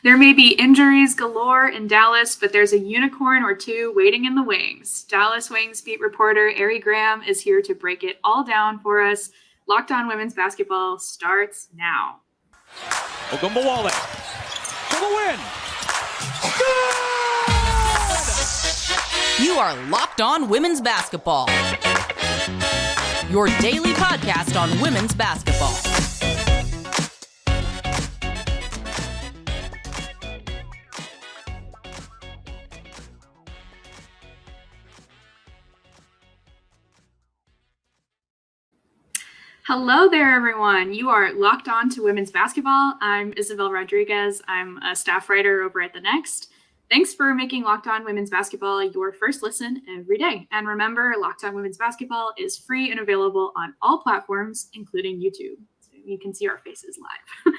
There may be injuries galore in Dallas, but there's a unicorn or two waiting in the wings. Dallas Wings beat reporter Arie Graham is here to break it all down for us. Locked On Women's Basketball starts now. Ogunbowale for the win. Good! You are Locked On Women's Basketball, your daily podcast on women's basketball. Hello there, everyone. You are locked on to women's basketball. I'm Isabel Rodrigues. I'm a staff writer over at The Next. Thanks for making Locked On Women's Basketball your first listen every day. And remember, Locked On Women's Basketball is free and available on all platforms, including YouTube. So you can see our faces live.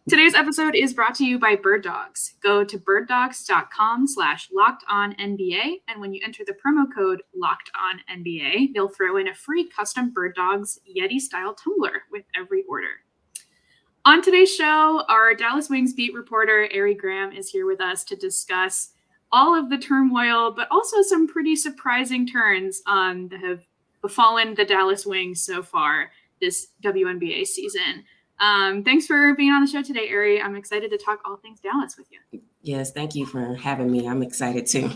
Today's episode is brought to you by Bird Dogs. Go to birddogs.com/lockedonnba, and when you enter the promo code LOCKEDONNBA, they'll throw in a free custom Bird Dogs Yeti-style tumbler with every order. On today's show, our Dallas Wings beat reporter Arie Graham is here with us to discuss all of the turmoil, but also some pretty surprising turns that have befallen the Dallas Wings so far this WNBA season. Thanks for being on the show today, Arie. I'm excited to talk all things Dallas with you. Yes, thank you for having me. I'm excited too.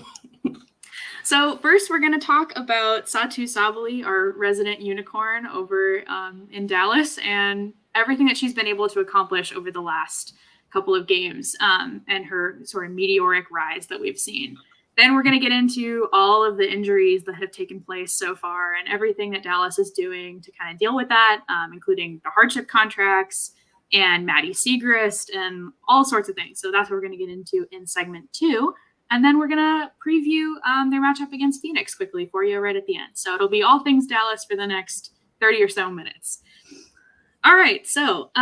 So first, we're going to talk about Satou Sabally, our resident unicorn over in Dallas, and everything that she's been able to accomplish over the last couple of games and her sort of meteoric rise that we've seen. Then we're going to get into all of the injuries that have taken place so far and everything that Dallas is doing to kind of deal with that, including the hardship contracts and Maddy Siegrist and all sorts of things. So that's what we're going to get into in segment 2. And then we're going to preview their matchup against Phoenix quickly for you right at the end. So it'll be all things Dallas for the next 30 or so minutes. All right. So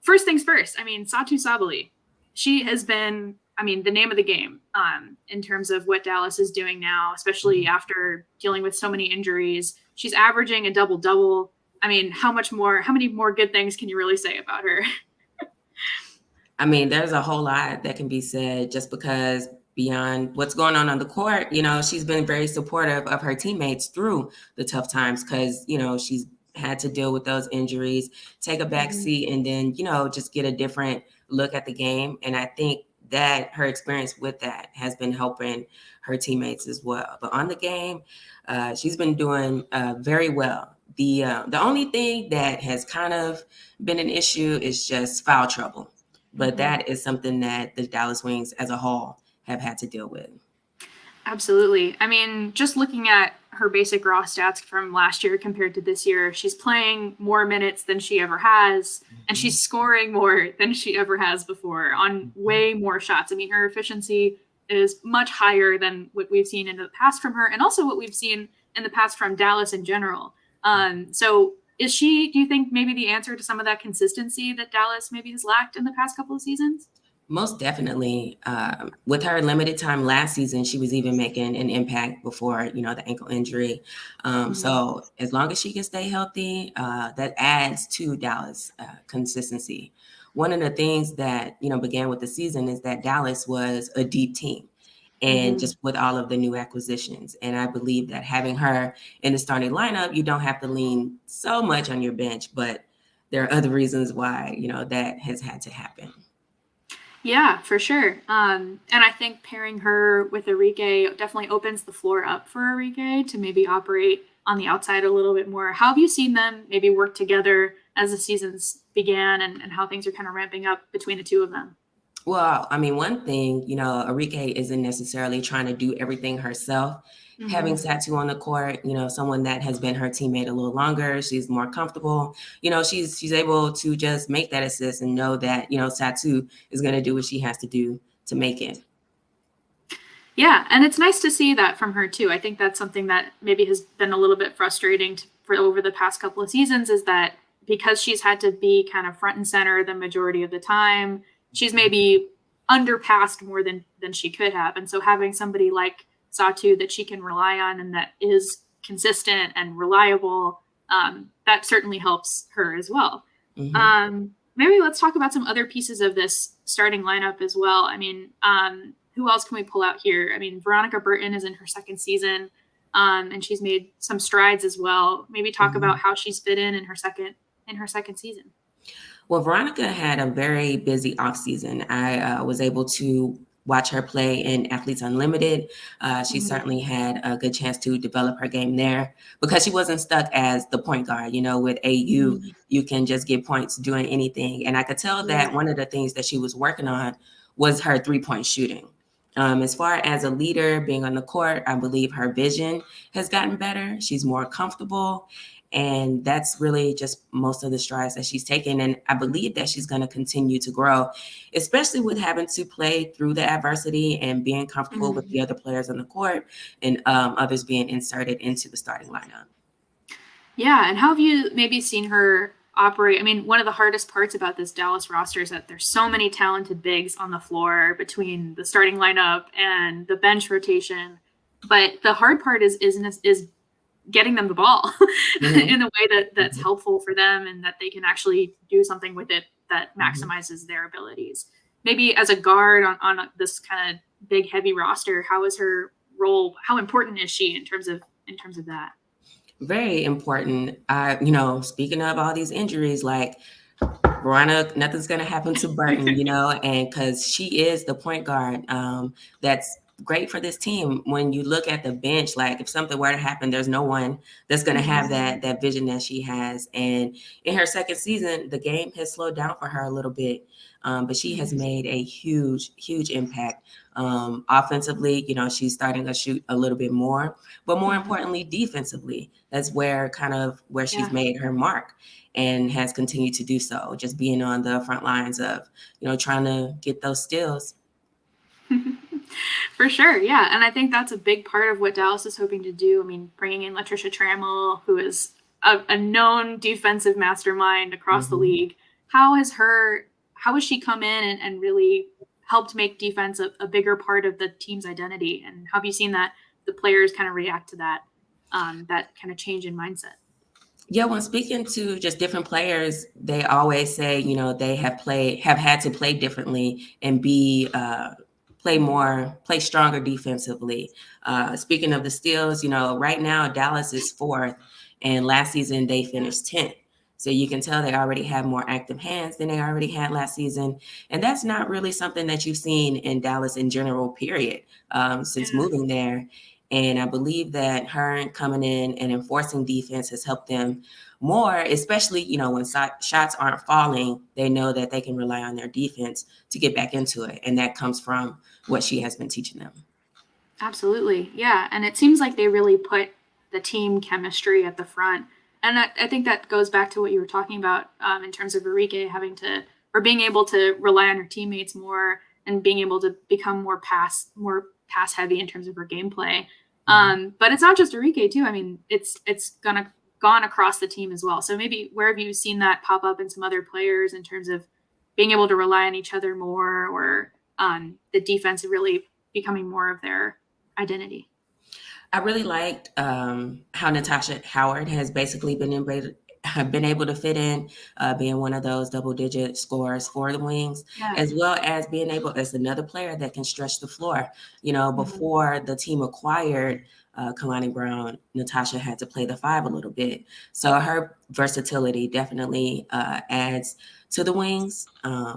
first things first, Satou Sabally, she has been the name of the game in terms of what Dallas is doing now, especially after dealing with so many injuries. She's averaging a double-double. How many more good things can you really say about her? There's a whole lot that can be said just because beyond what's going on the court, she's been very supportive of her teammates through the tough times because, she's had to deal with those injuries, take a back seat, and then, just get a different look at the game. And I think that her experience with that has been helping her teammates as well. But on the game, she's been doing very well. The only thing that has kind of been an issue is just foul trouble. But that is something that the Dallas Wings as a whole have had to deal with. Absolutely. Just looking at her basic raw stats from last year compared to this year, she's playing more minutes than she ever has, and she's scoring more than she ever has before on way more shots. Her efficiency is much higher than what we've seen in the past from her, and also what we've seen in the past from Dallas in general. So is she, do you think, maybe the answer to some of that consistency that Dallas maybe has lacked in the past couple of seasons? Most definitely. With her limited time last season, she was even making an impact before, the ankle injury. So as long as she can stay healthy, that adds to Dallas consistency. One of the things that, began with the season is that Dallas was a deep team and just with all of the new acquisitions. And I believe that having her in the starting lineup, you don't have to lean so much on your bench, but there are other reasons why, that has had to happen. Yeah, for sure. And I think pairing her with Arie definitely opens the floor up for Arie to maybe operate on the outside a little bit more. How have you seen them maybe work together as the seasons began and how things are kind of ramping up between the two of them? Well, one thing, Arie isn't necessarily trying to do everything herself. Having Satou on the court, someone that has been her teammate a little longer, she's more comfortable. She's able to just make that assist and know that, Satou is going to do what she has to do to make it. Yeah, and it's nice to see that from her too. I think that's something that maybe has been a little bit frustrating for over the past couple of seasons is that because she's had to be kind of front and center the majority of the time, she's maybe underpassed more than she could have. And so having somebody like Satou that she can rely on and that is consistent and reliable, that certainly helps her as well. maybe let's talk about some other pieces of this starting lineup as well. I mean, who else can we pull out here? I mean, Veronica Burton is in her second season, and she's made some strides as well. Maybe talk about how she's fit in her second season. Well, Veronica had a very busy offseason. I was able to watch her play in Athletes Unlimited. She certainly had a good chance to develop her game there because she wasn't stuck as the point guard. You know, with AU, you can just get points doing anything. And I could tell that one of the things that she was working on was her three-point shooting. As far as a leader being on the court, I believe her vision has gotten better. She's more comfortable. And that's really just most of the strides that she's taken. And I believe that she's going to continue to grow, especially with having to play through the adversity and being comfortable with the other players on the court and others being inserted into the starting lineup. Yeah. And how have you maybe seen her operate? I mean, one of the hardest parts about this Dallas roster is that there's so many talented bigs on the floor between the starting lineup and the bench rotation. But the hard part is getting them the ball in a way that's helpful for them and that they can actually do something with it that maximizes their abilities. Maybe as a guard on this kind of big, heavy roster, how is her role? How important is she in terms of that? Very important. Speaking of all these injuries, like Verona, nothing's going to happen to Burton, and because she is the point guard, that's great for this team. When you look at the bench, like if something were to happen, there's no one that's going to have that vision that she has. And in her second season, the game has slowed down for her a little bit, but she has made a huge impact. Offensively, she's starting to shoot a little bit more, but more importantly, defensively, that's where she's made her mark and has continued to do so, just being on the front lines of, trying to get those steals. For sure, yeah. And I think that's a big part of what Dallas is hoping to do. I mean, bringing in Latricia Trammell, who is a known defensive mastermind across the league. How has she come in and really helped make defense a bigger part of the team's identity? And how have you seen that the players kind of react to that kind of change in mindset? Yeah, when speaking to just different players, they always say, they have had to play differently and play stronger defensively. Speaking of the steals, right now Dallas is 4th, and last season they finished 10th. So you can tell they already have more active hands than they already had last season. And that's not really something that you've seen in Dallas in general, period, since moving there. And I believe that her coming in and enforcing defense has helped them more, especially, when shots aren't falling, they know that they can rely on their defense to get back into it. And that comes from what she has been teaching them. Absolutely. Yeah. And it seems like they really put the team chemistry at the front. And I think that goes back to what you were talking about in terms of Arie being able to rely on her teammates more and being able to become more pass heavy in terms of her gameplay. But it's not just Arie too. I mean, it's gone across the team as well. So maybe where have you seen that pop up in some other players in terms of being able to rely on each other more, or the defense really becoming more of their identity? I really liked how Natasha Howard has basically been able to fit in, being one of those double-digit scorers for the Wings, as well as being able as another player that can stretch the floor. Before the team acquired Kalani Brown, Natasha had to play the 5 a little bit. So her versatility definitely adds to the Wings.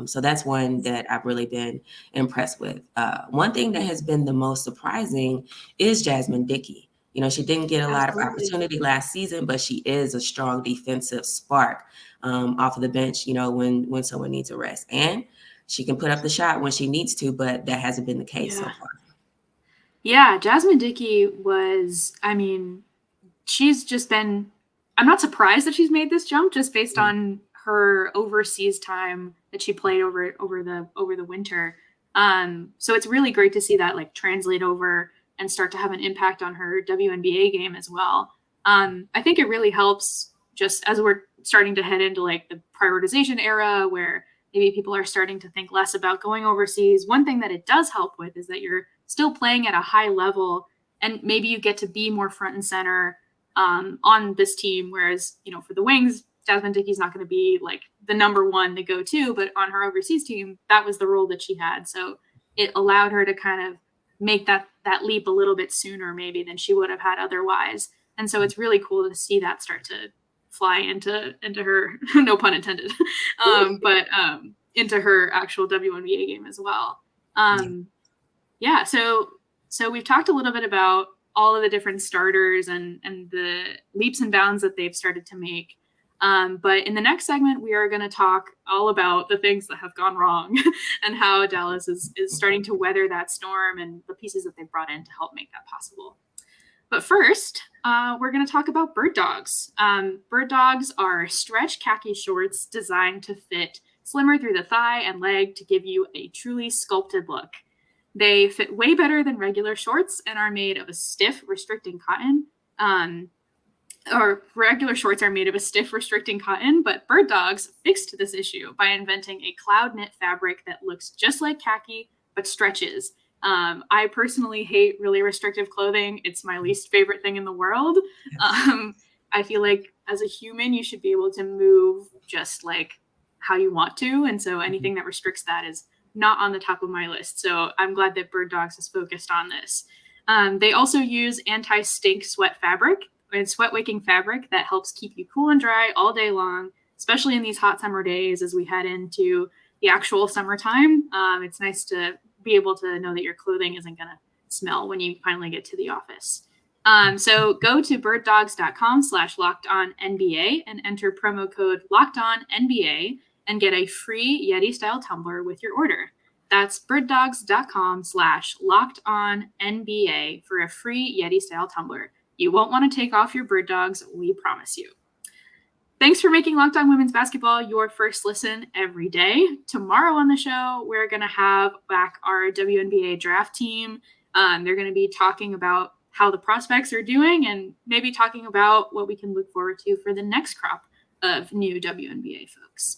So that's one that I've really been impressed with. One thing that has been the most surprising is Jasmine Dickey. She didn't get a lot of opportunity last season, but she is a strong defensive spark off of the bench, when someone needs a rest. And she can put up the shot when she needs to, but that hasn't been the case so far. Yeah, Jasmine Dickey she's just been, I'm not surprised that she's made this jump just based on her overseas time that she played over the winter. So it's really great to see that translate over and start to have an impact on her WNBA game as well. I think it really helps just as we're starting to head into the prioritization era where maybe people are starting to think less about going overseas. One thing that it does help with is that you're still playing at a high level and maybe you get to be more front and center on this team. Whereas, for the Wings, Jasmine Dickey's not going to be the number one, the go-to, but on her overseas team, that was the role that she had. So it allowed her to kind of make that leap a little bit sooner maybe than she would have had otherwise. And so it's really cool to see that start to fly into her, no pun intended, but into her actual WNBA game as well. Yeah. So we've talked a little bit about all of the different starters and the leaps and bounds that they've started to make. But in the next segment, we are going to talk all about the things that have gone wrong and how Dallas is starting to weather that storm and the pieces that they've brought in to help make that possible. But first, we're going to talk about bird dogs. Bird dogs are stretch khaki shorts designed to fit slimmer through the thigh and leg to give you a truly sculpted look. They fit way better than regular shorts and are made of a stiff, restricting cotton. Or regular shorts are made of a stiff, restricting cotton, but bird dogs fixed this issue by inventing a cloud knit fabric that looks just like khaki, but stretches. I personally hate really restrictive clothing. It's my least favorite thing in the world. I feel like as a human, you should be able to move just like how you want to. And so anything that restricts that is not on the top of my list. So I'm glad that Bird Dogs is focused on this. They also use anti-stink sweat fabric and sweat wicking fabric that helps keep you cool and dry all day long, especially in these hot summer days as we head into the actual summertime. It's nice to be able to know that your clothing isn't going to smell when you finally get to the office. So go to birddogs.com/lockedonnba and enter promo code LockedOnNBA and get a free Yeti style tumbler with your order. That's birddogs.com/lockedonnba for a free Yeti style tumbler. You won't want to take off your bird dogs, we promise you. Thanks for making Locked On Women's Basketball your first listen every day. Tomorrow on the show, we're going to have back our WNBA draft team. They're going to be talking about how the prospects are doing and maybe talking about what we can look forward to for the next crop of new WNBA folks.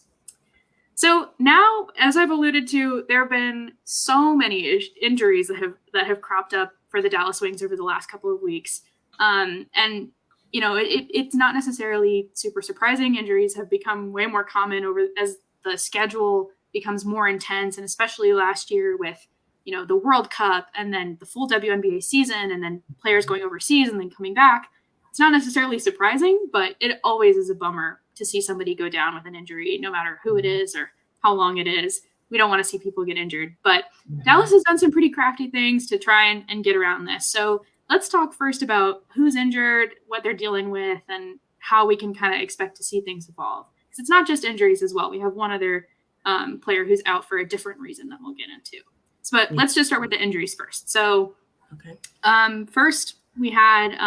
So now, as I've alluded to, there have been so many injuries that have cropped up for the Dallas Wings over the last couple of weeks. And you know, it's not necessarily super surprising. Injuries have become way more common as the schedule becomes more intense, and especially last year with, you know, the World Cup and then the full WNBA season and then players going overseas and then coming back. It's not necessarily surprising, but it always is a bummer to see somebody go down with an injury, no matter who it is or how long it is. We don't want to see people get injured, but Dallas has done some pretty crafty things to try and get around this. So let's talk first about who's injured, what they're dealing with, and how we can kind of expect to see things evolve. Because it's not just injuries as well. We have one other player who's out for a different reason that we'll get into. So, but let's just start with the injuries first. So, first we had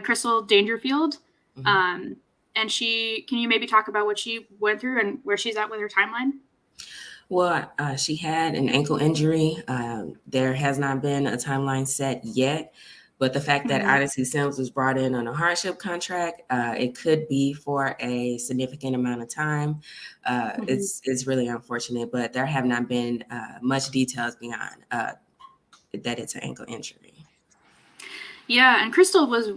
Crystal Dangerfield, and can you maybe talk about what she went through and where she's at with her timeline? Well, she had an ankle injury. There has not been a timeline set yet, but the fact that Odyssey Sims was brought in on a hardship contract, it could be for a significant amount of time. It's really unfortunate, but there have not been much details beyond that it's an ankle injury. Yeah, and Crystal was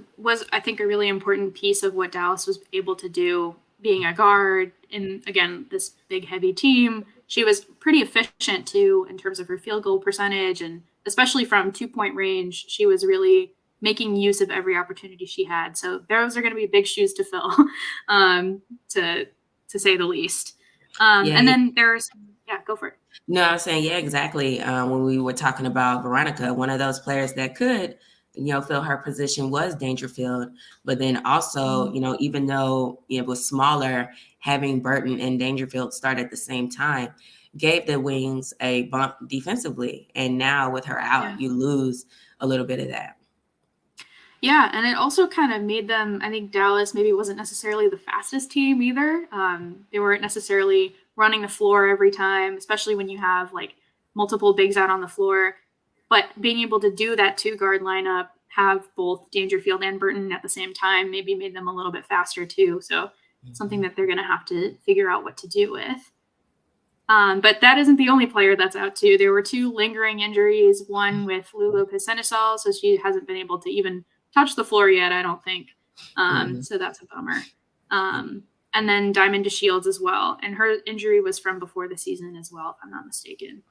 I think a really important piece of what Dallas was able to do, being a guard in, again, this big heavy team. She was pretty efficient too in terms of her field goal percentage, and especially from 2-point range, she was really making use of every opportunity she had. So those are going to be big shoes to fill, to say the least. And then there's, go for it. No, I was saying, exactly. When we were talking about Veronica, one of those players that could, fill her position was Dangerfield. But then also, even though it was smaller, having Burton and Dangerfield start at the same time gave the Wings a bump defensively. And now with her out, you lose a little bit of that. Yeah, and it also kind of made them, I think Dallas maybe wasn't necessarily the fastest team either. They weren't necessarily running the floor every time, especially when you have like multiple bigs out on the floor. But being able to do that 2-guard lineup, have both Dangerfield and Burton at the same time, maybe made them a little bit faster too. So something that they're going to have to figure out what to do with. But that isn't the only player that's out too. There were 2 lingering injuries, one with Lulu Pisenisal, so she hasn't been able to even touch the floor yet, I don't think. So that's a bummer. And and then Diamond DeShields as well. And her injury was from before the season as well, if I'm not mistaken.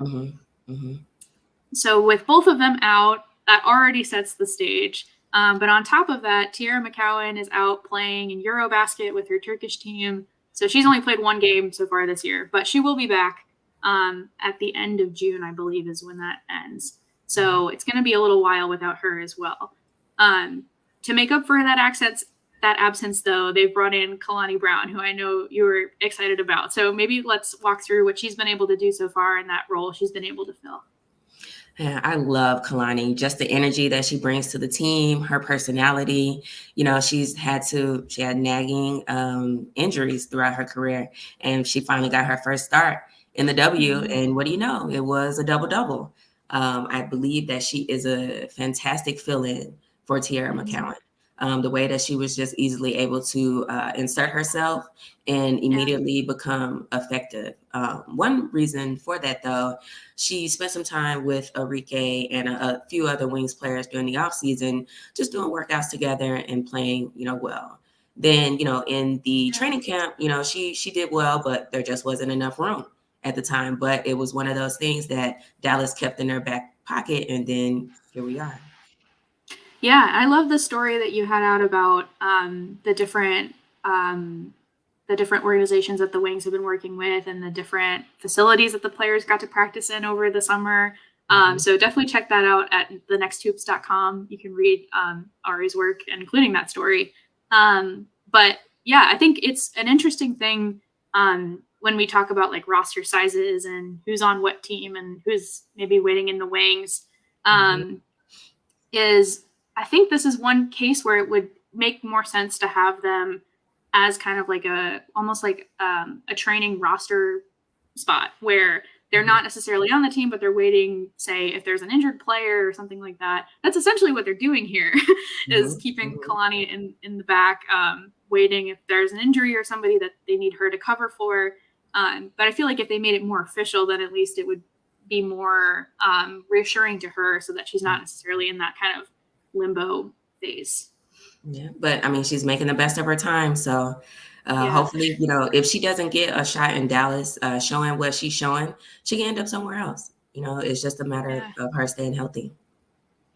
So with both of them out, that already sets the stage. But on top of that, Tierra McCowan is out playing in Eurobasket with her Turkish team. So she's only played one game so far this year, but she will be back at the end of June, I believe, is when that ends. So it's going to be a little while without her as well. To make up for that absence, though, they've brought in Kalani Brown, who I know you were excited about. So maybe let's walk through what she's been able to do so far in that role she's been able to fill. Yeah, I love Kalani, just the energy that she brings to the team, her personality. You know, she had nagging injuries throughout her career, and she finally got her first start in the W. And what do you know? It was a double-double. I believe that she is a fantastic fill-in for Tierra McCowan. The way that she was just easily able to insert herself and immediately become effective. One reason for that, though, she spent some time with Arie and a few other Wings players during the offseason, just doing workouts together and playing, well. Then, in the training camp, she did well, but there just wasn't enough room at the time. But it was one of those things that Dallas kept in their back pocket, and then here we are. Yeah, I love the story that you had out about the different organizations that the Wings have been working with and the different facilities that the players got to practice in over the summer. So definitely check that out at thenexthoops.com. You can read Arie's work, including that story. But yeah, I think it's an interesting thing when we talk about like roster sizes and who's on what team and who's maybe waiting in the wings. I think this is one case where it would make more sense to have them as kind of like almost like a training roster spot where they're not necessarily on the team, but they're waiting, say, if there's an injured player or something like that. That's essentially what they're doing here is keeping Kalani in the back, waiting if there's an injury or somebody that they need her to cover for. But I feel like if they made it more official, then at least it would be more reassuring to her so that she's not necessarily in that kind of limbo phase. Yeah, but I mean, she's making the best of her time. So hopefully, if she doesn't get a shot in Dallas showing what she's showing, she can end up somewhere else. It's just a matter of her staying healthy.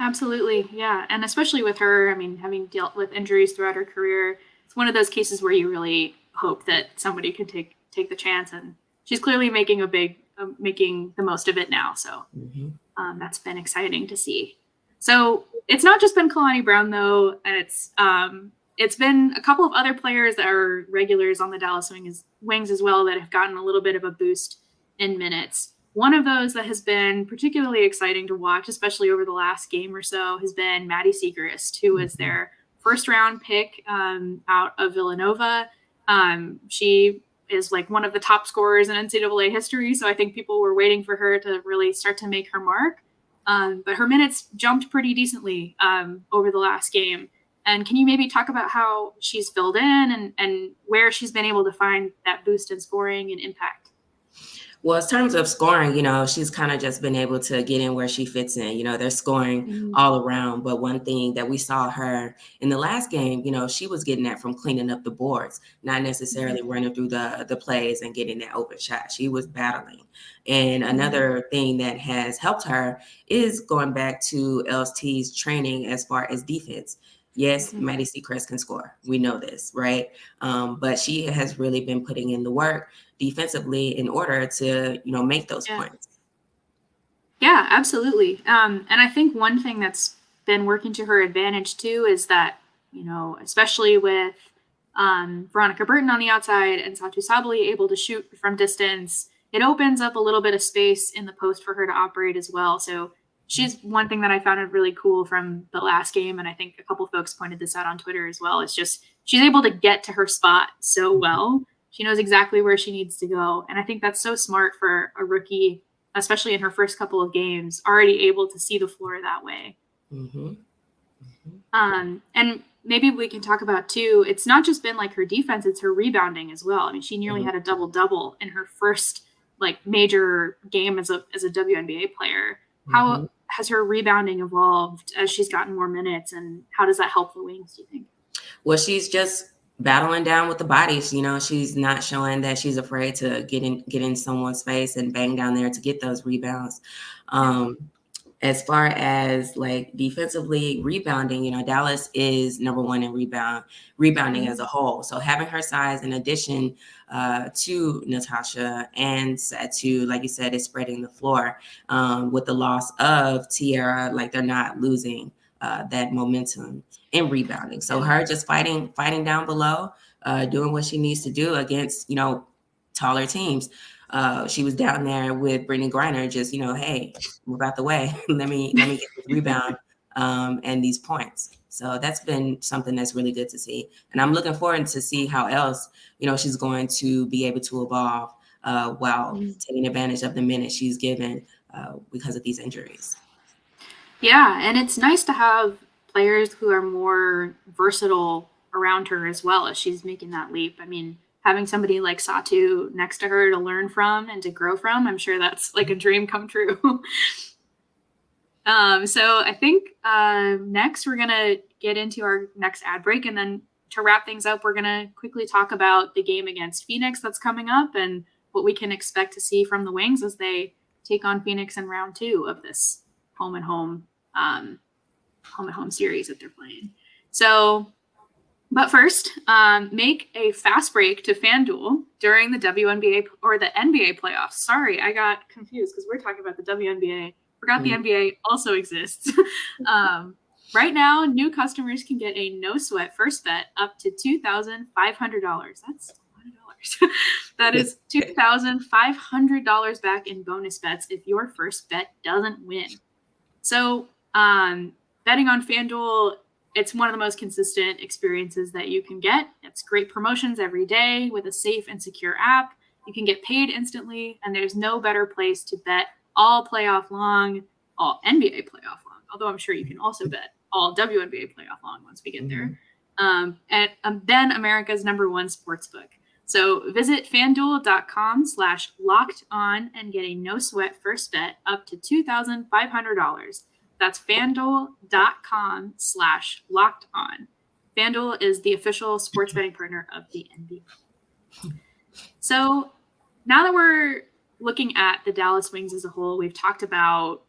Absolutely. Yeah. And especially with her, I mean, having dealt with injuries throughout her career, it's one of those cases where you really hope that somebody can take the chance. And she's clearly making making the most of it now. So that's been exciting to see. So it's not just been Kalani Brown, though, and it's been a couple of other players that are regulars on the Dallas Wings as well that have gotten a little bit of a boost in minutes. One of those that has been particularly exciting to watch, especially over the last game or so, has been Maddy Siegrist, who was their first-round pick out of Villanova. She is like one of the top scorers in NCAA history, so I think people were waiting for her to really start to make her mark. But her minutes jumped pretty decently over the last game. And can you maybe talk about how she's filled in and where she's been able to find that boost in scoring and impact? Well, in terms of scoring, she's kind of just been able to get in where she fits in. They're scoring all around. But one thing that we saw her in the last game, she was getting that from cleaning up the boards, not necessarily running through the plays and getting that open shot. She was battling. And another thing that has helped her is going back to LST's training as far as defense. Yes, Maddy Siegrist can score. We know this, right? But she has really been putting in the work defensively in order to, make those points. Yeah, absolutely. And I think one thing that's been working to her advantage too is that, especially with Veronica Burton on the outside and Satou Sabally able to shoot from distance, it opens up a little bit of space in the post for her to operate as well. So she's one thing that I found really cool from the last game, and I think a couple folks pointed this out on Twitter as well. It's just she's able to get to her spot so well. She knows exactly where she needs to go. And I think that's so smart for a rookie, especially in her first couple of games, already able to see the floor that way. And maybe we can talk about, too, it's not just been like her defense, it's her rebounding as well. I mean, she nearly had a double-double in her first major game as a WNBA player. How has her rebounding evolved as she's gotten more minutes, and how does that help the Wings, do you think? Well, she's just battling down with the bodies. She's not showing that she's afraid to get in someone's face and bang down there to get those rebounds. As far as like defensively rebounding, Dallas is number one in rebounding as a whole. So having her size in addition to Natasha and Satou, like you said, is spreading the floor. With the loss of Tiara, like they're not losing that momentum in rebounding. So her just fighting down below, doing what she needs to do against, taller teams. She was down there with Brittany Griner, just, hey, move out the way. let me get this rebound and these points. So that's been something that's really good to see. And I'm looking forward to see how else, she's going to be able to evolve while taking advantage of the minutes she's given because of these injuries. Yeah, and it's nice to have players who are more versatile around her as well as she's making that leap. I mean, having somebody like Satou next to her to learn from and to grow from, I'm sure that's like a dream come true. So I think next we're going to get into our next ad break. And then to wrap things up, we're going to quickly talk about the game against Phoenix that's coming up and what we can expect to see from the Wings as they take on Phoenix in round 2 of this home and home series that they're playing. So, but first, make a fast break to FanDuel during the WNBA or the NBA playoffs. Sorry, I got confused because we're talking about the WNBA. Forgot the NBA also exists. Right now, new customers can get a no-sweat first bet up to $2,500. That's a lot of dollars. That is $2,500 back in bonus bets if your first bet doesn't win. So, betting on FanDuel, it's one of the most consistent experiences that you can get. It's great promotions every day with a safe and secure app. You can get paid instantly, and there's no better place to bet all playoff long, all NBA playoff long, although I'm sure you can also bet all WNBA playoff long once we get there. And then America's #1 sportsbook. So visit FanDuel.com/locked-on and get a no-sweat first bet up to $2,500. That's FanDuel.com/locked-on. FanDuel is the official sports betting partner of the NBA. So now that we're looking at the Dallas Wings as a whole, we've talked about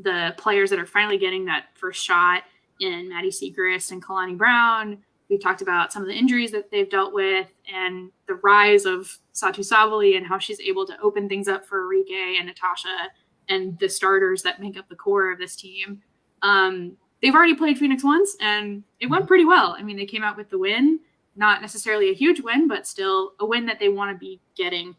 the players that are finally getting that first shot in Maddy Siegrist and Kalani Brown. We've talked about some of the injuries that they've dealt with and the rise of Satou Sabally and how she's able to open things up for Arie and Natasha and the starters that make up the core of this team. They've already played Phoenix once, and it went pretty well. I mean, they came out with the win, not necessarily a huge win, but still a win that they want to be getting.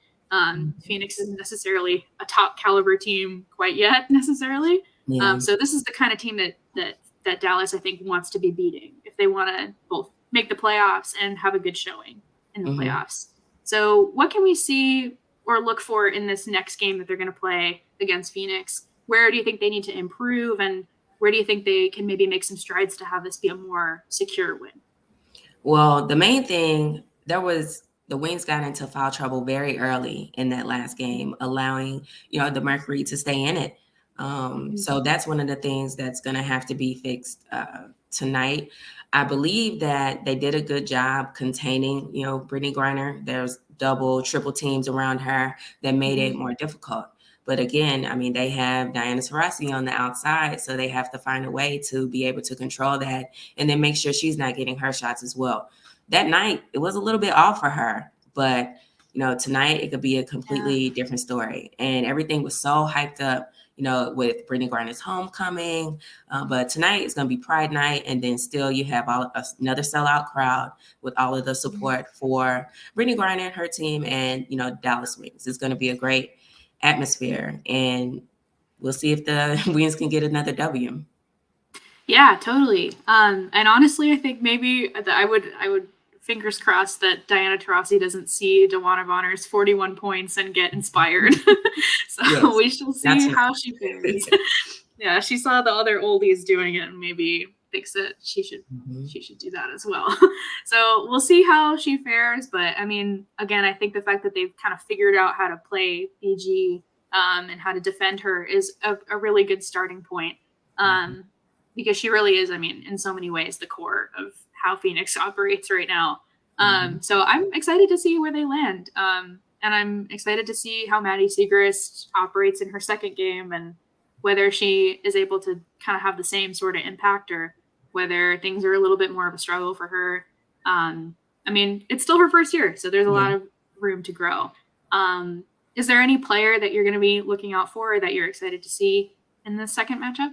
Phoenix isn't necessarily a top caliber team quite yet, necessarily. Yeah. So this is the kind of team that Dallas, I think, wants to be beating if they want to both make the playoffs and have a good showing in the playoffs. So what can we see or look for in this next game that they're going to play against Phoenix? Where do you think they need to improve, and where do you think they can maybe make some strides to have this be a more secure win? Well, the main thing, the Wings got into foul trouble very early in that last game, allowing, the Mercury to stay in it. So that's one of the things that's going to have to be fixed tonight. I believe that they did a good job containing, Brittany Griner. There's double, triple teams around her that made it more difficult. But again, I mean, they have Diana Taurasi on the outside, so they have to find a way to be able to control that and then make sure she's not getting her shots as well. That night, it was a little bit off for her, but, tonight it could be a completely different story. And everything was so hyped up, with Brittany Griner's homecoming. But tonight is going to be Pride Night, and then still you have another sellout crowd with all of the support for Brittany Griner and her team and, Dallas Wings. It's going to be a great atmosphere, and we'll see if the Wings can get another W. Yeah, totally. And honestly, I think maybe I would fingers crossed that Diana Taurasi doesn't see DeWanna Bonner's 41 points and get inspired. So yes, we shall see how she fares. Yeah, she saw the other oldies doing it and maybe thinks that she should do that as well. So we'll see how she fares. But I mean, again, I think the fact that they've kind of figured out how to play BG and how to defend her is a really good starting point. Because she really is, I mean, in so many ways, the core of how Phoenix operates right now. So I'm excited to see where they land. And I'm excited to see how Maddy Siegrist operates in her second game and whether she is able to kind of have the same sort of impact or whether things are a little bit more of a struggle for her. I mean, it's still her first year, so there's a lot of room to grow. Is there any player that you're going to be looking out for or that you're excited to see in the second matchup?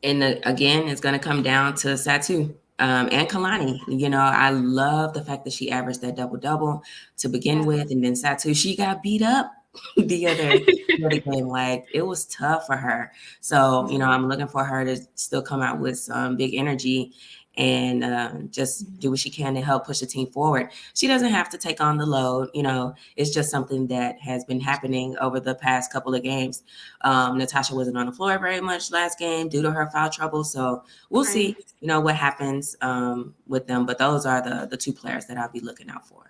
And again, it's going to come down to Satou and Kalani. You know, I love the fact that she averaged that double-double to begin with. And then Satou, she got beat up the other game. Like, it was tough for her. So, you know, I'm looking for her to still come out with some big energy and just do what she can to help push the team forward. She doesn't have to take on the load. You know, it's just something that has been happening over the past couple of games. Natasha wasn't on the floor very much last game due to her foul trouble. So we'll see, you know, what happens with them. But those are the two players that I'll be looking out for.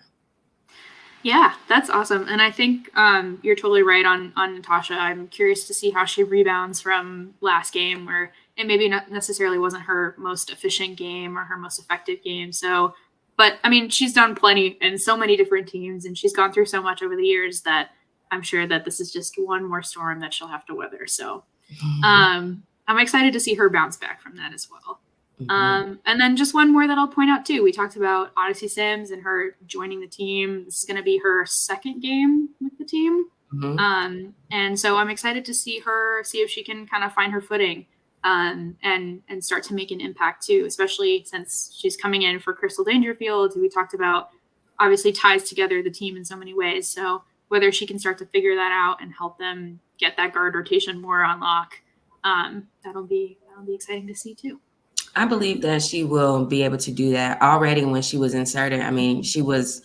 Yeah, that's awesome. And I think you're totally right on Natasha. I'm curious to see how she rebounds from last game where it maybe not necessarily wasn't her most efficient game or her most effective game. So, but I mean, she's done plenty in so many different teams and she's gone through so much over the years that I'm sure that this is just one more storm that she'll have to weather. So I'm excited to see her bounce back from that as well. And then just one more that I'll point out too. We talked about Odyssey Sims and her joining the team. This is going to be her second game with the team. And so I'm excited to see if she can kind of find her footing and start to make an impact too, especially since she's coming in for Crystal Dangerfield, who we talked about obviously ties together the team in so many ways. So whether she can start to figure that out and help them get that guard rotation more on lock, that'll be exciting to see too. I believe that she will be able to do that already when she was inserted. I mean, she was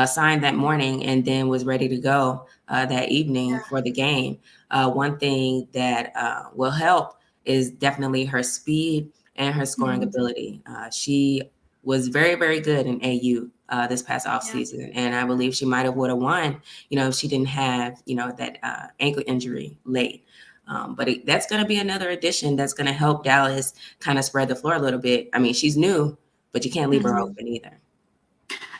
signed that morning and then was ready to go that evening for the game. One thing that will help is definitely her speed and her scoring ability. She was very, very good in AU this past offseason, and I believe she might have would have won, you know, if she didn't have, you know, that ankle injury late. But that's going to be another addition that's going to help Dallas kind of spread the floor a little bit. I mean, she's new, but you can't leave her open either.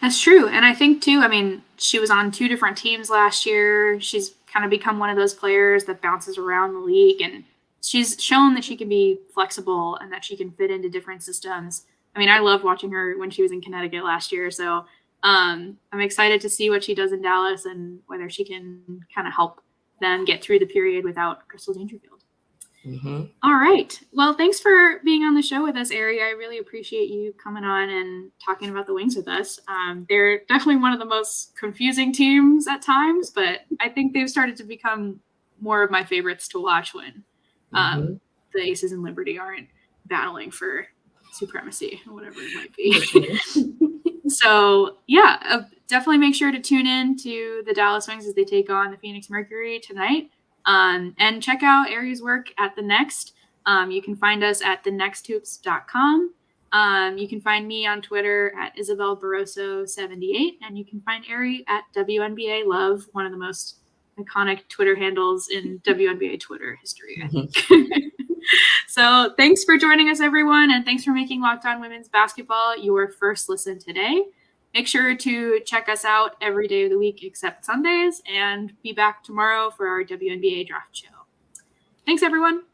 That's true. And I think too, I mean, she was on 2 different teams last year. She's kind of become one of those players that bounces around the league, and she's shown that she can be flexible and that she can fit into different systems. I mean, I loved watching her when she was in Connecticut last year. So I'm excited to see what she does in Dallas and whether she can kind of help them get through the period without Crystal Dangerfield. All right. Well, thanks for being on the show with us, Arie. I really appreciate you coming on and talking about the Wings with us. They're definitely one of the most confusing teams at times, but I think they've started to become more of my favorites to watch when the Aces and Liberty aren't battling for supremacy or whatever it might be. So, yeah, definitely make sure to tune in to the Dallas Wings as they take on the Phoenix Mercury tonight. And check out Arie's work at The Next. You can find us at thenexthoops.com. You can find me on Twitter at Isabel Barroso78, and you can find Arie at WNBA Love, one of the most iconic Twitter handles in WNBA Twitter history, I think. So thanks for joining us, everyone, and thanks for making Locked On Women's Basketball your first listen today. Make sure to check us out every day of the week except Sundays, and be back tomorrow for our WNBA draft show. Thanks, everyone.